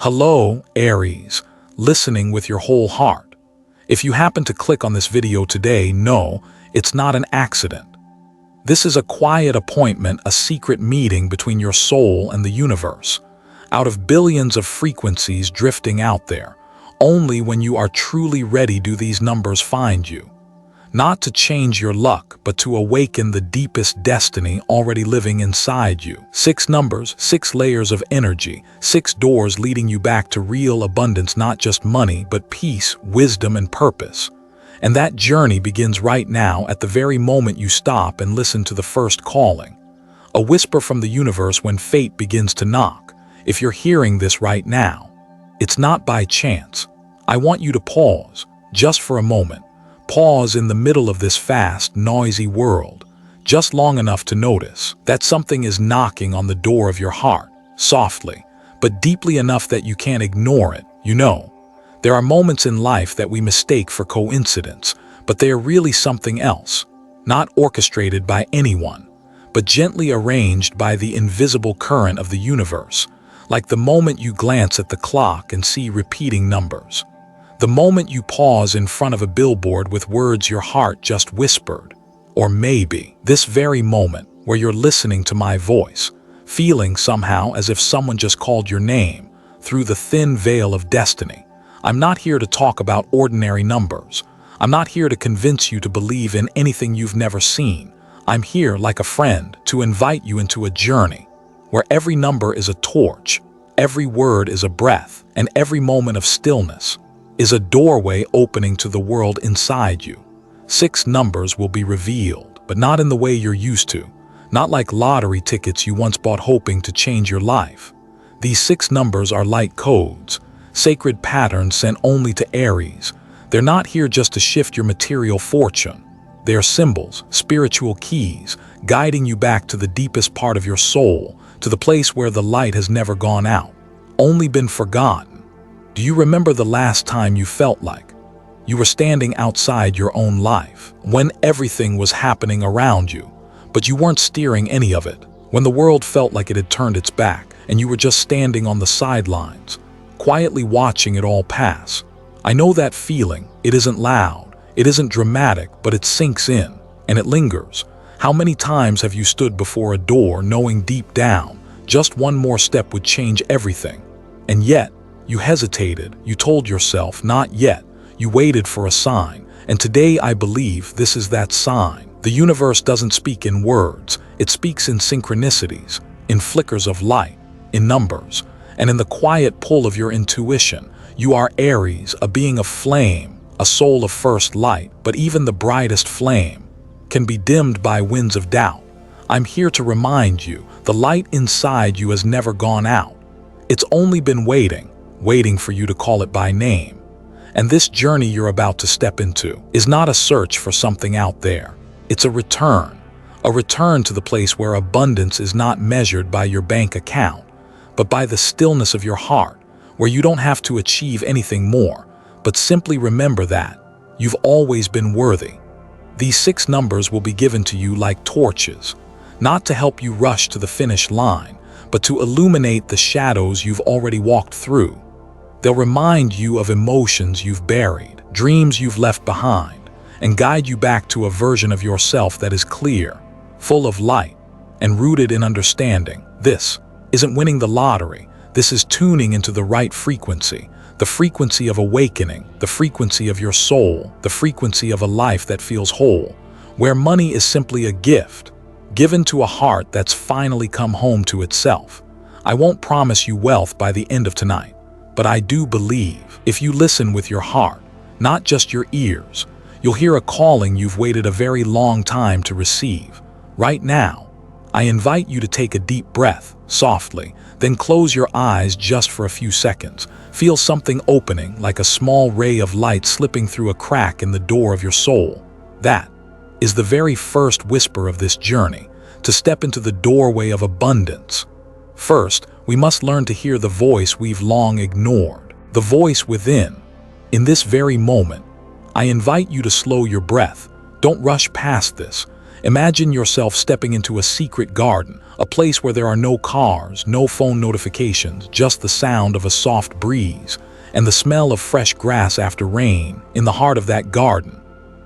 Hello, Aries, listening with your whole heart. If you happen to click on this video today, no, it's not an accident. This is a quiet appointment, a secret meeting between your soul and the universe. Out of billions of frequencies drifting out there, only when you are truly ready do these numbers find you. Not to change your luck, but to awaken the deepest destiny already living inside you. 6 numbers, 6 layers of energy, 6 doors leading you back to real abundance, not just money, but peace, wisdom, and purpose. And that journey begins right now at the very moment you stop and listen to the first calling. A whisper from the universe when fate begins to knock. If you're hearing this right now, it's not by chance. I want you to pause, just for a moment. Pause in the middle of this fast, noisy world, just long enough to notice that something is knocking on the door of your heart, softly, but deeply enough that you can't ignore it. You know, there are moments in life that we mistake for coincidence, but they are really something else, not orchestrated by anyone, but gently arranged by the invisible current of the universe, like the moment you glance at the clock and see repeating numbers. The moment you pause in front of a billboard with words your heart just whispered. Or maybe this very moment where you're listening to my voice, feeling somehow as if someone just called your name through the thin veil of destiny. I'm not here to talk about ordinary numbers. I'm not here to convince you to believe in anything you've never seen. I'm here like a friend to invite you into a journey where every number is a torch, every word is a breath, and every moment of stillness is a doorway opening to the world inside you. 6 numbers will be revealed, but not in the way you're used to. Not like lottery tickets you once bought hoping to change your life. These 6 numbers are light codes, sacred patterns sent only to Aries. They're not here just to shift your material fortune. They are symbols, spiritual keys, guiding you back to the deepest part of your soul, to the place where the light has never gone out, only been forgotten. Do you remember the last time you felt like you were standing outside your own life, when everything was happening around you, but you weren't steering any of it, when the world felt like it had turned its back and you were just standing on the sidelines, quietly watching it all pass? I know that feeling. It isn't loud, it isn't dramatic, but it sinks in, and it lingers. How many times have you stood before a door knowing deep down just one more step would change everything? And yet, you hesitated, you told yourself, not yet. You waited for a sign, and today I believe this is that sign. The universe doesn't speak in words, it speaks in synchronicities, in flickers of light, in numbers, and in the quiet pull of your intuition. You are Aries, a being of flame, a soul of first light, but even the brightest flame can be dimmed by winds of doubt. I'm here to remind you, the light inside you has never gone out. It's only been waiting for you to call it by name. And this journey you're about to step into is not a search for something out there. It's a return to the place where abundance is not measured by your bank account, but by the stillness of your heart, where you don't have to achieve anything more, but simply remember that you've always been worthy. These 6 numbers will be given to you like torches, not to help you rush to the finish line, but to illuminate the shadows you've already walked through. They'll remind you of emotions you've buried, dreams you've left behind, and guide you back to a version of yourself that is clear, full of light, and rooted in understanding. This isn't winning the lottery. This is tuning into the right frequency, the frequency of awakening, the frequency of your soul, the frequency of a life that feels whole, where money is simply a gift, given to a heart that's finally come home to itself. I won't promise you wealth by the end of tonight, but I do believe if you listen with your heart, not just your ears, you'll hear a calling you've waited a very long time to receive. Right now, I invite you to take a deep breath, softly, then close your eyes just for a few seconds. Feel something opening, like a small ray of light slipping through a crack in the door of your soul. That is the very first whisper of this journey, to step into the doorway of abundance. First, we must learn to hear the voice we've long ignored, the voice within. In this very moment, I invite you to slow your breath. Don't rush past this. Imagine yourself stepping into a secret garden, a place where there are no cars, no phone notifications, just the sound of a soft breeze and the smell of fresh grass after rain. In the heart of that garden,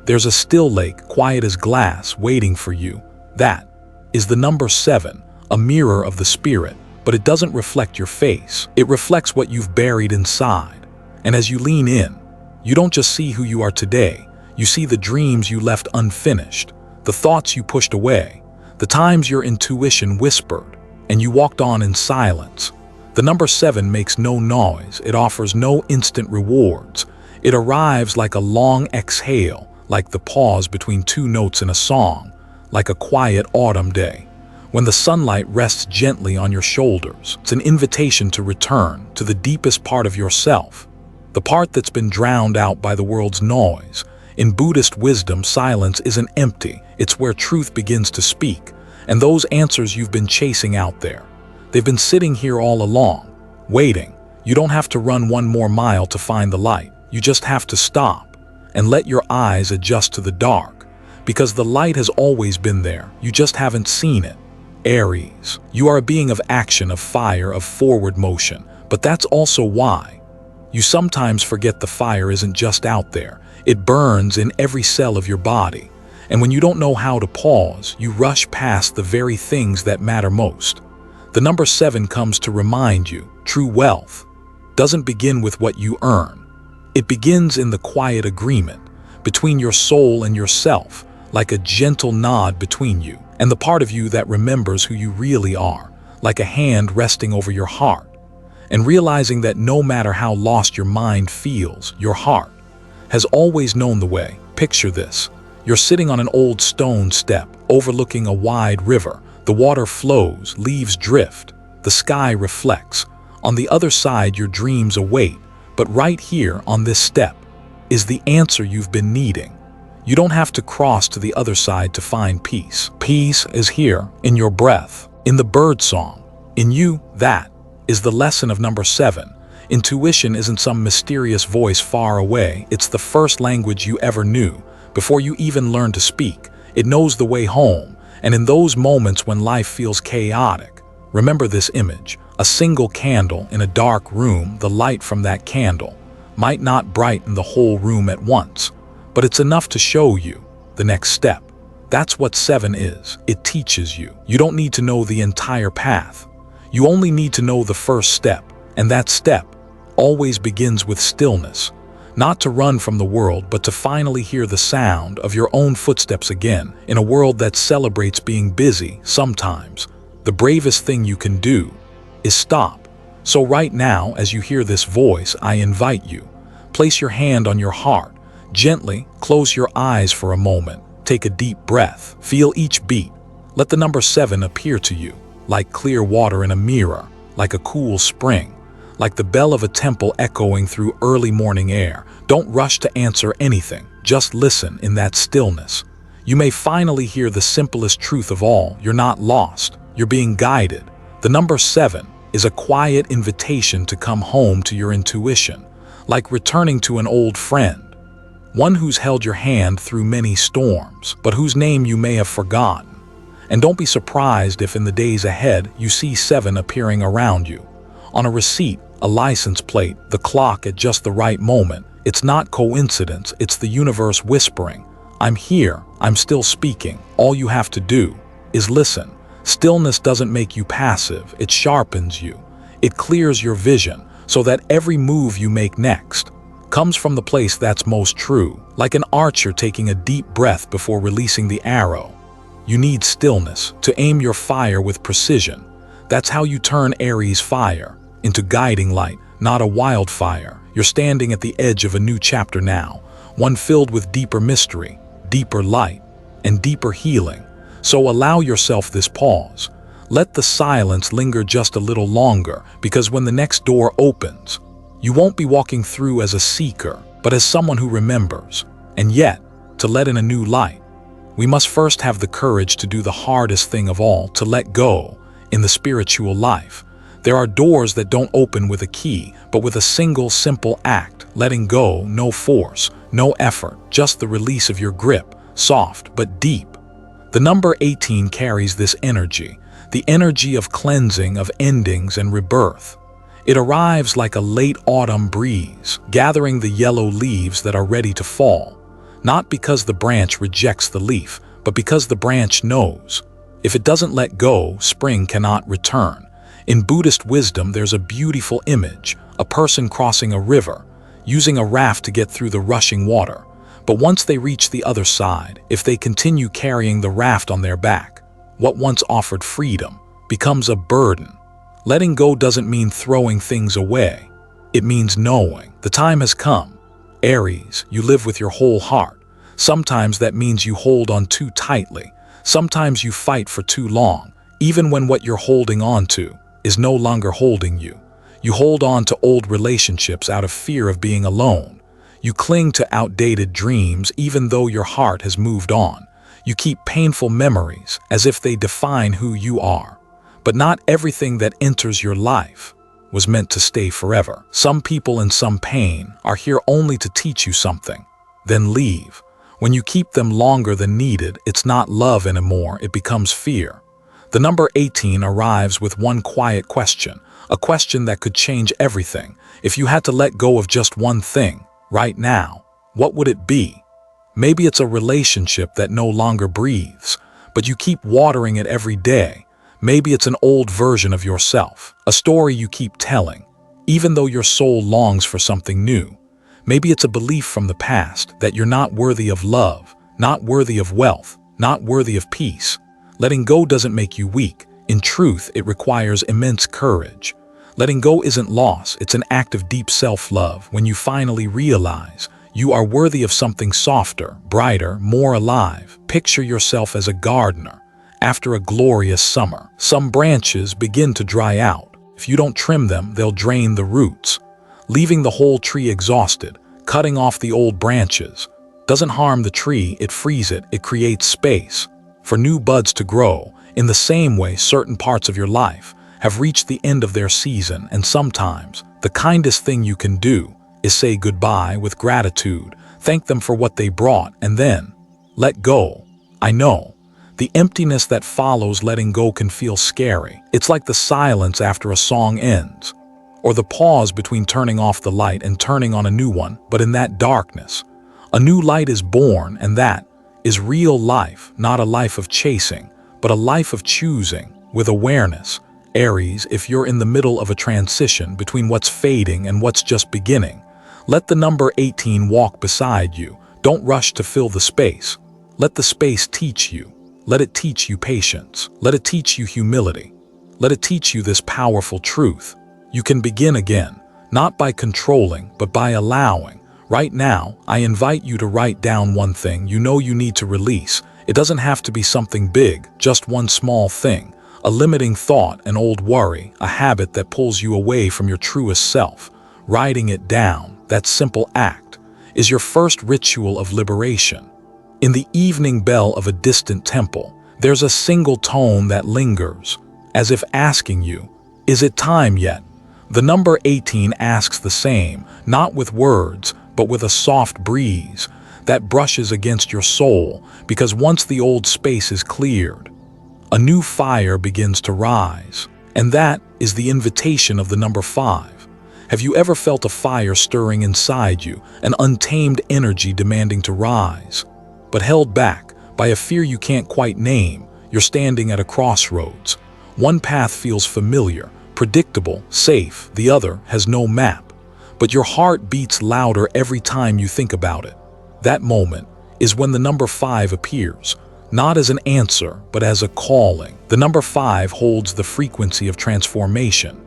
there's a still lake, quiet as glass, waiting for you. That is the number 7, a mirror of the spirit, but it doesn't reflect your face. It reflects what you've buried inside. And as you lean in, you don't just see who you are today, you see the dreams you left unfinished, the thoughts you pushed away, the times your intuition whispered, and you walked on in silence. The number 7 makes no noise, it offers no instant rewards. It arrives like a long exhale, like the pause between two notes in a song, like a quiet autumn day. When the sunlight rests gently on your shoulders, it's an invitation to return to the deepest part of yourself, the part that's been drowned out by the world's noise. In Buddhist wisdom, silence isn't empty, it's where truth begins to speak, and those answers you've been chasing out there, they've been sitting here all along, waiting. You don't have to run one more mile to find the light, you just have to stop and let your eyes adjust to the dark, because the light has always been there, you just haven't seen it. Aries, you are a being of action, of fire, of forward motion, but that's also why you sometimes forget the fire isn't just out there, it burns in every cell of your body. And when you don't know how to pause, you rush past the very things that matter most. The number 7 comes to remind you, true wealth doesn't begin with what you earn. It begins in the quiet agreement between your soul and yourself, like a gentle nod between you and the part of you that remembers who you really are, like a hand resting over your heart, and realizing that no matter how lost your mind feels, your heart has always known the way. Picture this. You're sitting on an old stone step, overlooking a wide river. The water flows, leaves drift, the sky reflects. On the other side, your dreams await, but right here on this step is the answer you've been needing. You don't have to cross to the other side to find peace. Peace is here, in your breath, in the bird song, in you. That is the lesson of number 7. Intuition isn't some mysterious voice far away, it's the first language you ever knew. Before you even learned to speak, it knows the way home. And in those moments when life feels chaotic, remember this image. A single candle in a dark room, the light from that candle might not brighten the whole room at once, but it's enough to show you the next step. That's what 7 is. It teaches you. You don't need to know the entire path. You only need to know the first step, and that step always begins with stillness. Not to run from the world, but to finally hear the sound of your own footsteps again. In a world that celebrates being busy, sometimes the bravest thing you can do is stop. So right now, as you hear this voice, I invite you, place your hand on your heart, gently close your eyes for a moment, take a deep breath, feel each beat. Let the number 7 appear to you, like clear water in a mirror, like a cool spring, like the bell of a temple echoing through early morning air. Don't rush to answer anything, just listen in that stillness. You may finally hear the simplest truth of all. You're not lost, you're being guided. The number 7 is a quiet invitation to come home to your intuition, like returning to an old friend, one who's held your hand through many storms, but whose name you may have forgotten. And don't be surprised if in the days ahead you see 7 appearing around you. On a receipt, a license plate, the clock at just the right moment. It's not coincidence, it's the universe whispering, I'm here, I'm still speaking. All you have to do is listen. Stillness doesn't make you passive, it sharpens you. It clears your vision so that every move you make next comes from the place that's most true, like an archer taking a deep breath before releasing the arrow. You need stillness to aim your fire with precision. That's how you turn Aries fire into guiding light, not a wildfire. You're standing at the edge of a new chapter now, one filled with deeper mystery, deeper light, and deeper healing. So allow yourself this pause. Let the silence linger just a little longer, because when the next door opens, you won't be walking through as a seeker, but as someone who remembers. And yet, to let in a new light, we must first have the courage to do the hardest thing of all, to let go in the spiritual life. There are doors that don't open with a key, but with a single simple act, letting go, no force, no effort, just the release of your grip, soft but deep. The number 18 carries this energy, the energy of cleansing, of endings and rebirth. It arrives like a late autumn breeze, gathering the yellow leaves that are ready to fall, not because the branch rejects the leaf, but because the branch knows. If it doesn't let go, spring cannot return. In Buddhist wisdom, there's a beautiful image, a person crossing a river, using a raft to get through the rushing water. But once they reach the other side, if they continue carrying the raft on their back, what once offered freedom becomes a burden. Letting go doesn't mean throwing things away. It means knowing the time has come. Aries, you live with your whole heart. Sometimes that means you hold on too tightly. Sometimes you fight for too long, even when what you're holding on to is no longer holding you. You hold on to old relationships out of fear of being alone. You cling to outdated dreams even though your heart has moved on. You keep painful memories as if they define who you are. But not everything that enters your life was meant to stay forever. Some people and some pain are here only to teach you something, then leave. When you keep them longer than needed, it's not love anymore, it becomes fear. The number 18 arrives with one quiet question, a question that could change everything. If you had to let go of just one thing, right now, what would it be? Maybe it's a relationship that no longer breathes, but you keep watering it every day. Maybe it's an old version of yourself, a story you keep telling, even though your soul longs for something new. Maybe it's a belief from the past that you're not worthy of love, not worthy of wealth, not worthy of peace. Letting go doesn't make you weak. In truth, it requires immense courage. Letting go isn't loss, it's an act of deep self-love when you finally realize you are worthy of something softer, brighter, more alive. Picture yourself as a gardener. After a glorious summer, some branches begin to dry out. If you don't trim them, they'll drain the roots, leaving the whole tree exhausted. Cutting off the old branches doesn't harm the tree, it frees it, it creates space for new buds to grow. In the same way, certain parts of your life have reached the end of their season, and sometimes the kindest thing you can do is say goodbye with gratitude, thank them for what they brought, and then let go. I know. The emptiness that follows letting go can feel scary. It's like the silence after a song ends, or the pause between turning off the light and turning on a new one. But in that darkness, a new light is born, and that is real life, not a life of chasing, but a life of choosing with awareness. Aries, if you're in the middle of a transition between what's fading and what's just beginning, let the number 18 walk beside you. Don't rush to fill the space. Let the space teach you. Let it teach you patience. Let it teach you humility. Let it teach you this powerful truth. You can begin again, not by controlling, but by allowing. Right now, I invite you to write down one thing you know you need to release. It doesn't have to be something big, just one small thing. A limiting thought, an old worry, a habit that pulls you away from your truest self. Writing it down, that simple act, is your first ritual of liberation. In the evening bell of a distant temple, there's a single tone that lingers, as if asking you, is it time yet? The number 18 asks the same, not with words, but with a soft breeze that brushes against your soul, because once the old space is cleared, a new fire begins to rise. And that is the invitation of the number 5. Have you ever felt a fire stirring inside you, an untamed energy demanding to rise, but held back by a fear you can't quite name? You're standing at a crossroads. One path feels familiar, predictable, safe. The other has no map. But your heart beats louder every time you think about it. That moment is when the number 5 appears, not as an answer, but as a calling. The number 5 holds the frequency of transformation,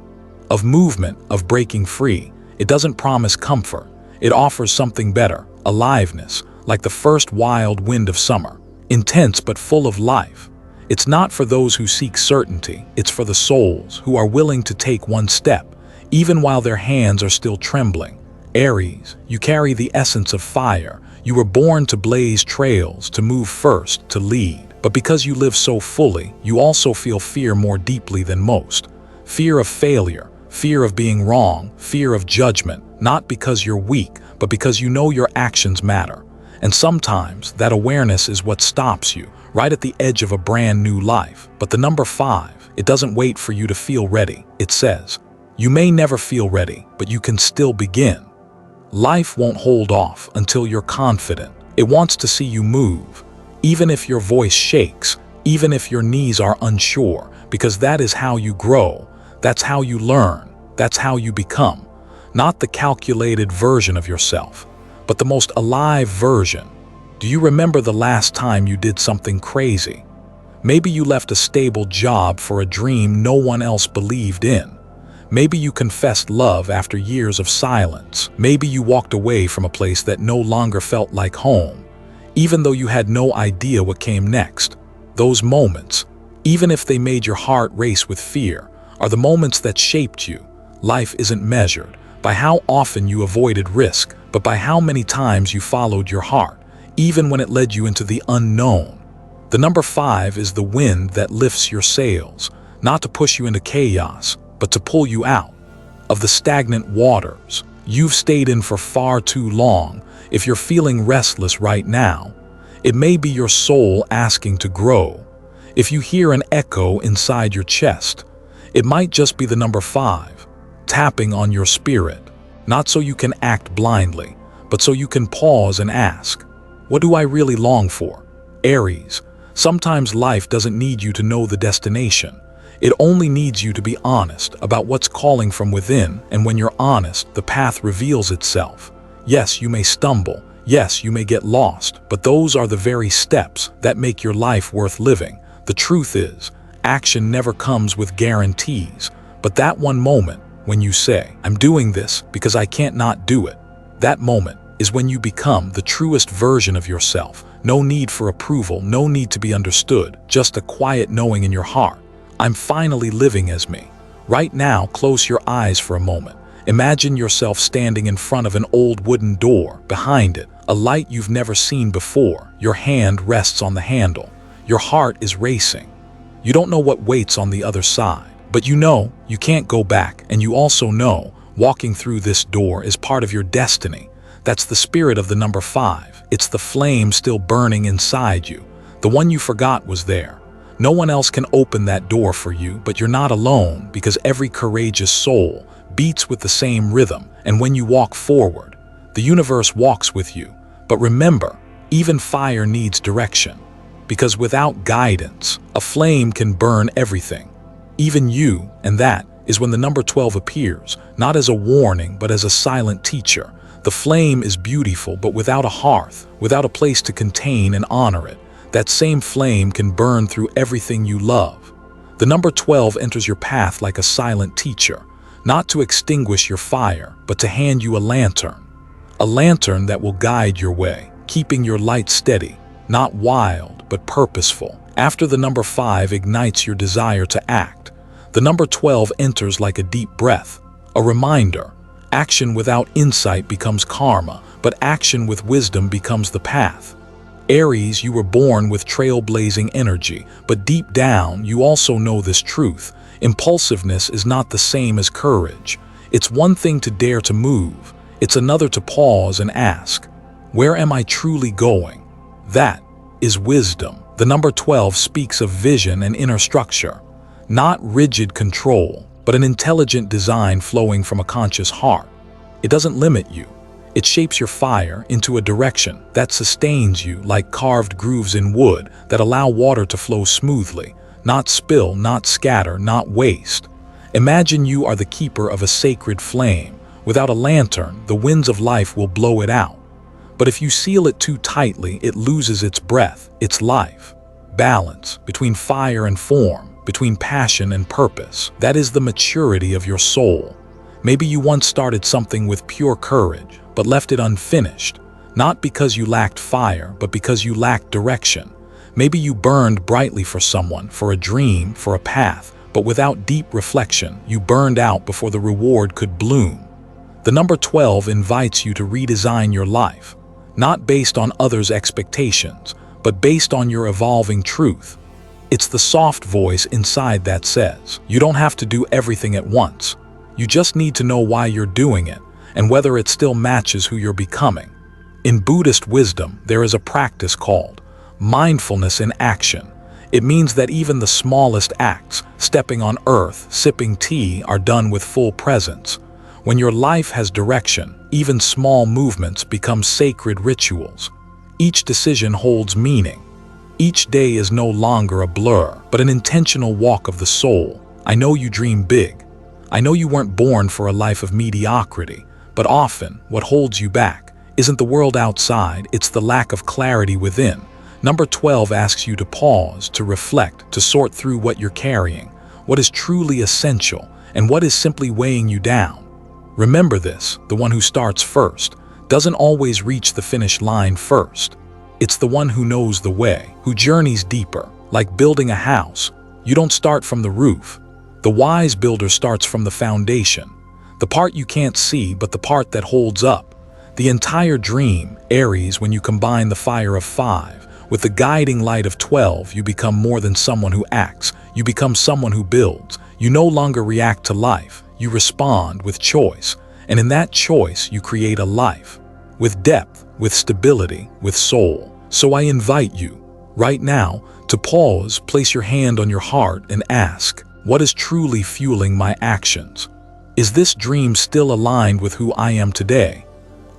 of movement, of breaking free. It doesn't promise comfort. It offers something better, aliveness, like the first wild wind of summer, intense but full of life. It's not for those who seek certainty, it's for the souls who are willing to take one step, even while their hands are still trembling. Aries, you carry the essence of fire. You were born to blaze trails, to move first, to lead. But because you live so fully, you also feel fear more deeply than most. Fear of failure, fear of being wrong, fear of judgment, not because you're weak, but because you know your actions matter. And sometimes that awareness is what stops you, right at the edge of a brand new life. But the number 5, it doesn't wait for you to feel ready. It says, you may never feel ready, but you can still begin. Life won't hold off until you're confident. It wants to see you move, even if your voice shakes, even if your knees are unsure, because that is how you grow, that's how you learn, that's how you become. Not the calculated version of yourself, but the most alive version. Do you remember the last time you did something crazy? Maybe you left a stable job for a dream no one else believed in. Maybe you confessed love after years of silence. Maybe you walked away from a place that no longer felt like home, even though you had no idea what came next. Those moments, even if they made your heart race with fear, are the moments that shaped you. Life isn't measured by how often you avoided risk, but by how many times you followed your heart, even when it led you into the unknown. The number 5 is the wind that lifts your sails, not to push you into chaos, but to pull you out of the stagnant waters you've stayed in for far too long. If you're feeling restless right now, it may be your soul asking to grow. If you hear an echo inside your chest, it might just be the number 5, tapping on your spirit, not so you can act blindly, but so you can pause and ask, what do I really long for? Aries, sometimes life doesn't need you to know the destination. It only needs you to be honest about what's calling from within, and when you're honest, the path reveals itself. Yes, you may stumble. Yes, you may get lost, but those are the very steps that make your life worth living. The truth is, action never comes with guarantees, but that one moment when you say, I'm doing this because I can't not do it, that moment is when you become the truest version of yourself. No need for approval, no need to be understood, just a quiet knowing in your heart. I'm finally living as me. Right now, close your eyes for a moment. Imagine yourself standing in front of an old wooden door. Behind it, a light you've never seen before. Your hand rests on the handle. Your heart is racing. You don't know what waits on the other side, but you know you can't go back, and you also know walking through this door is part of your destiny. That's the spirit of the number 5. It's the flame still burning inside you, the one you forgot was there. No one else can open that door for you, but you're not alone, because every courageous soul beats with the same rhythm, and when you walk forward, the universe walks with you. But remember, even fire needs direction, because without guidance, a flame can burn everything, even you, and that is when the number 12 appears, not as a warning, but as a silent teacher. The flame is beautiful, but without a hearth, without a place to contain and honor it, that same flame can burn through everything you love. The number 12 enters your path like a silent teacher, not to extinguish your fire, but to hand you a lantern that will guide your way, keeping your light steady, not wild, but purposeful. After the number 5 ignites your desire to act, the number 12 enters like a deep breath, a reminder. Action without insight becomes karma, but action with wisdom becomes the path. Aries, you were born with trailblazing energy, but deep down, you also know this truth. Impulsiveness is not the same as courage. It's one thing to dare to move. It's another to pause and ask, where am I truly going? That is wisdom. The number 12 speaks of vision and inner structure, not rigid control, but an intelligent design flowing from a conscious heart. It doesn't limit you. It shapes your fire into a direction that sustains you, like carved grooves in wood that allow water to flow smoothly, not spill, not scatter, not waste. Imagine you are the keeper of a sacred flame. Without a lantern, the winds of life will blow it out. But if you seal it too tightly, it loses its breath, its life. Balance between fire and form, between passion and purpose. That is the maturity of your soul. Maybe you once started something with pure courage, but left it unfinished, not because you lacked fire, but because you lacked direction. Maybe you burned brightly for someone, for a dream, for a path, but without deep reflection, you burned out before the reward could bloom. The number 12 invites you to redesign your life, not based on others' expectations, but based on your evolving truth. It's the soft voice inside that says, you don't have to do everything at once. You just need to know why you're doing it, and whether it still matches who you're becoming. In Buddhist wisdom, there is a practice called mindfulness in action. It means that even the smallest acts, stepping on earth, sipping tea, are done with full presence. When your life has direction, even small movements become sacred rituals. Each decision holds meaning. Each day is no longer a blur, but an intentional walk of the soul. I know you dream big. I know you weren't born for a life of mediocrity, but often what holds you back isn't the world outside, it's the lack of clarity within. Number 12 asks you to pause, to reflect, to sort through what you're carrying, what is truly essential, and what is simply weighing you down. Remember this, the one who starts first doesn't always reach the finish line first. It's the one who knows the way, who journeys deeper. Like building a house, you don't start from the roof. The wise builder starts from the foundation, the part you can't see but the part that holds up. The entire dream, Aries, when you combine the fire of 5 with the guiding light of 12, you become more than someone who acts. You become someone who builds. You no longer react to life. You respond with choice. And in that choice, you create a life with depth, with stability, with soul. So I invite you, right now, to pause, place your hand on your heart and ask, what is truly fueling my actions? Is this dream still aligned with who I am today?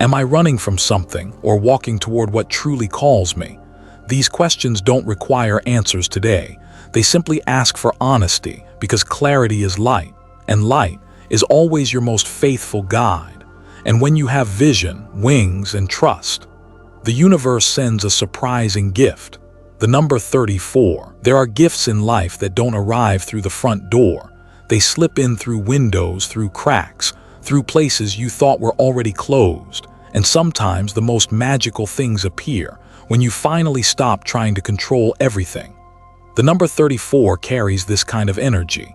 Am I running from something or walking toward what truly calls me? These questions don't require answers today. They simply ask for honesty, because clarity is light, and light is always your most faithful guide. And when you have vision, wings, and trust, the universe sends a surprising gift. The number 34. There are gifts in life that don't arrive through the front door. They slip in through windows, through cracks, through places you thought were already closed. And sometimes the most magical things appear when you finally stop trying to control everything. The number 34 carries this kind of energy.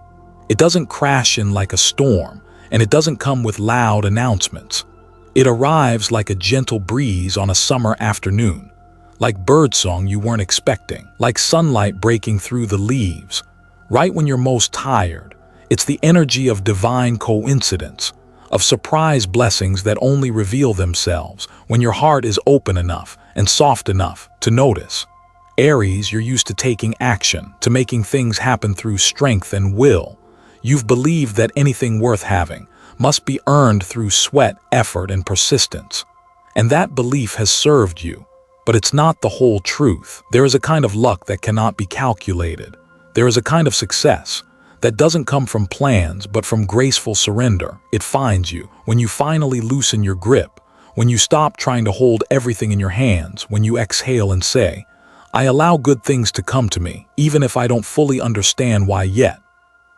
It doesn't crash in like a storm, and it doesn't come with loud announcements. It arrives like a gentle breeze on a summer afternoon, like birdsong you weren't expecting, like sunlight breaking through the leaves. Right when you're most tired, it's the energy of divine coincidence, of surprise blessings that only reveal themselves when your heart is open enough and soft enough to notice. Aries, you're used to taking action, to making things happen through strength and will. You've believed that anything worth having must be earned through sweat, effort, and persistence. And that belief has served you. But it's not the whole truth. There is a kind of luck that cannot be calculated. There is a kind of success that doesn't come from plans but from graceful surrender. It finds you when you finally loosen your grip, when you stop trying to hold everything in your hands, when you exhale and say, I allow good things to come to me, even if I don't fully understand why yet.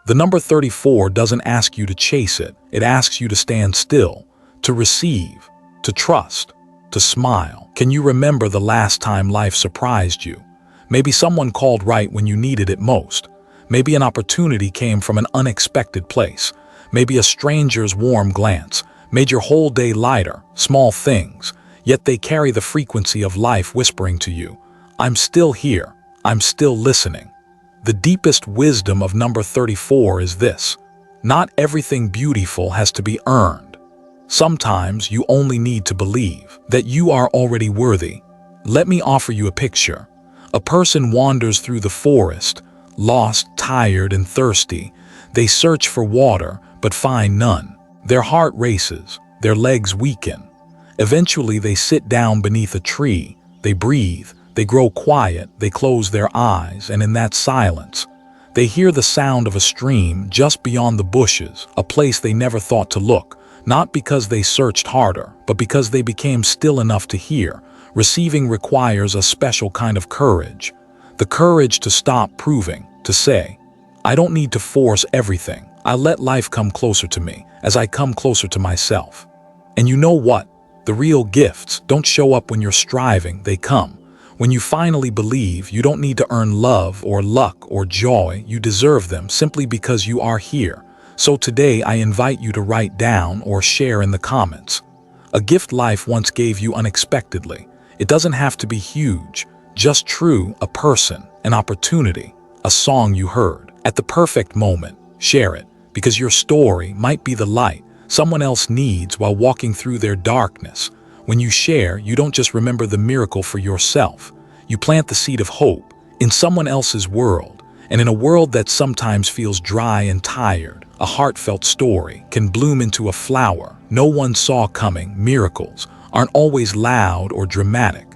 The number 34 doesn't ask you to chase it. It asks you to stand still, to receive, to trust, to smile. Can you remember the last time life surprised you? Maybe someone called right when you needed it most. Maybe an opportunity came from an unexpected place. Maybe a stranger's warm glance made your whole day lighter. Small things, yet they carry the frequency of life whispering to you, I'm still here. I'm still listening. The deepest wisdom of number 34 is this: not everything beautiful has to be earned. Sometimes you only need to believe that you are already worthy. Let me offer you a picture. A person wanders through the forest, lost, tired, and thirsty. They search for water, but find none. Their heart races, their legs weaken. Eventually they sit down beneath a tree. They breathe, they grow quiet, they close their eyes, and in that silence, they hear the sound of a stream just beyond the bushes, a place they never thought to look, not because they searched harder, but because they became still enough to hear. Receiving requires a special kind of courage. The courage to stop proving, to say, I don't need to force everything. I let life come closer to me as I come closer to myself. And you know what? The real gifts don't show up when you're striving, they come. When you finally believe you don't need to earn love or luck or joy, you deserve them simply because you are here. So today I invite you to write down or share in the comments a gift life once gave you unexpectedly. It doesn't have to be huge, just true, a person, an opportunity, a song you heard. At the perfect moment, share it, because your story might be the light someone else needs while walking through their darkness. When you share, you don't just remember the miracle for yourself. You plant the seed of hope in someone else's world, and in a world that sometimes feels dry and tired, a heartfelt story can bloom into a flower no one saw coming. Miracles aren't always loud or dramatic.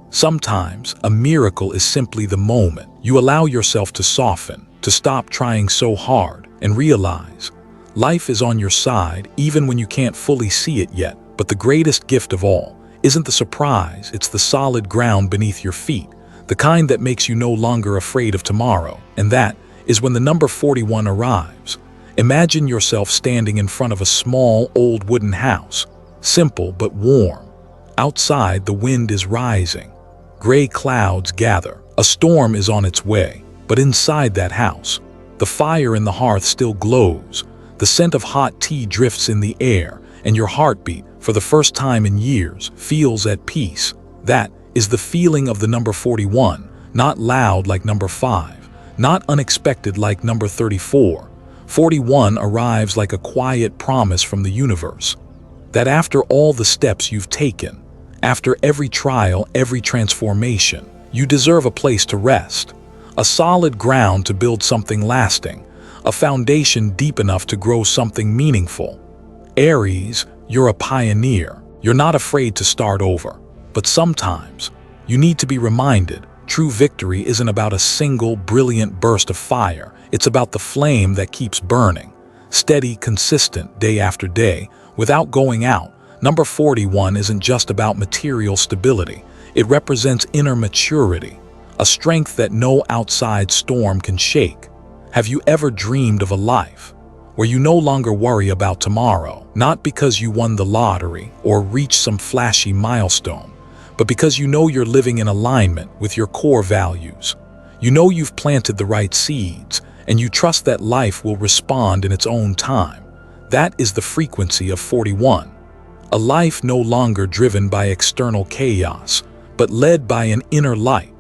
Sometimes a miracle is simply the moment you allow yourself to soften, to stop trying so hard, and realize life is on your side even when you can't fully see it yet. But the greatest gift of all isn't the surprise, it's the solid ground beneath your feet, the kind that makes you no longer afraid of tomorrow. And that is when the number 41 arrives. Imagine yourself standing in front of a small, old wooden house, simple but warm. Outside, the wind is rising. Gray clouds gather. A storm is on its way. But inside that house, the fire in the hearth still glows. The scent of hot tea drifts in the air, and your heartbeat, for the first time in years, feels at peace. That is the feeling of the number 41, not loud like number 5, not unexpected like number 34. 41 arrives like a quiet promise from the universe that after all the steps you've taken, after every trial, every transformation, you deserve a place to rest, a solid ground to build something lasting, a foundation deep enough to grow something meaningful. Aries, you're a pioneer. You're not afraid to start over. But sometimes, you need to be reminded, true victory isn't about a single brilliant burst of fire. It's about the flame that keeps burning, steady, consistent, day after day, without going out. Number 41 isn't just about material stability. It represents inner maturity, a strength that no outside storm can shake. Have you ever dreamed of a life where you no longer worry about tomorrow, not because you won the lottery or reached some flashy milestone, but because you know you're living in alignment with your core values? You know you've planted the right seeds, and you trust that life will respond in its own time. That is the frequency of 41. A life no longer driven by external chaos, but led by an inner light.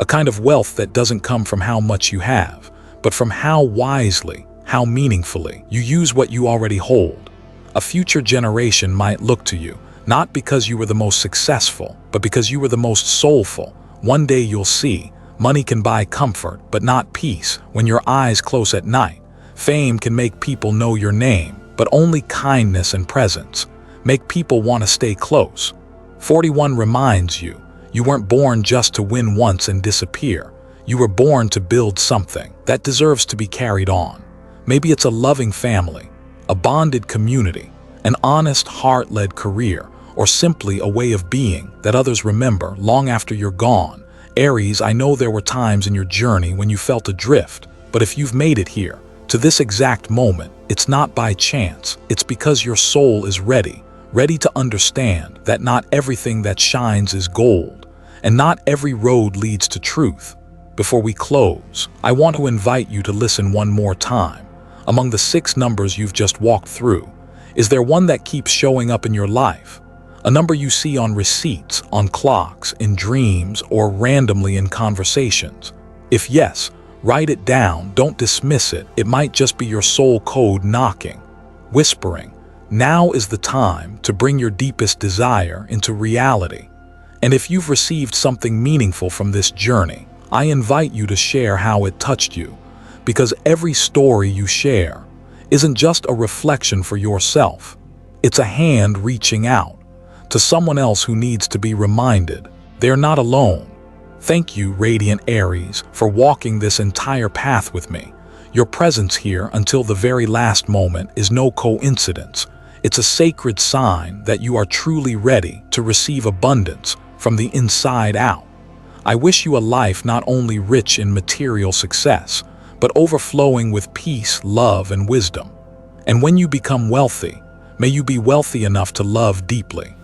A kind of wealth that doesn't come from how much you have, but from how wisely, how meaningfully you use what you already hold. A future generation might look to you, not because you were the most successful, but because you were the most soulful. One day you'll see, money can buy comfort, but not peace when your eyes close at night. Fame can make people know your name, but only kindness and presence make people want to stay close. 41 reminds you, you weren't born just to win once and disappear. You were born to build something that deserves to be carried on. Maybe it's a loving family, a bonded community, an honest, heart-led career, or simply a way of being that others remember long after you're gone. Aries, I know there were times in your journey when you felt adrift, but if you've made it here, to this exact moment, it's not by chance. It's because your soul is ready to understand that not everything that shines is gold, and not every road leads to truth. Before we close, I want to invite you to listen one more time. Among the 6 numbers you've just walked through, is there one that keeps showing up in your life? A number you see on receipts, on clocks, in dreams, or randomly in conversations? If yes, write it down, don't dismiss it. It might just be your soul code knocking, whispering, now is the time to bring your deepest desire into reality. And if you've received something meaningful from this journey, I invite you to share how it touched you, because every story you share isn't just a reflection for yourself. It's a hand reaching out to someone else who needs to be reminded they're not alone. Thank you, Radiant Aries, for walking this entire path with me. Your presence here until the very last moment is no coincidence. It's a sacred sign that you are truly ready to receive abundance from the inside out. I wish you a life not only rich in material success, but overflowing with peace, love, and wisdom. And when you become wealthy, may you be wealthy enough to love deeply.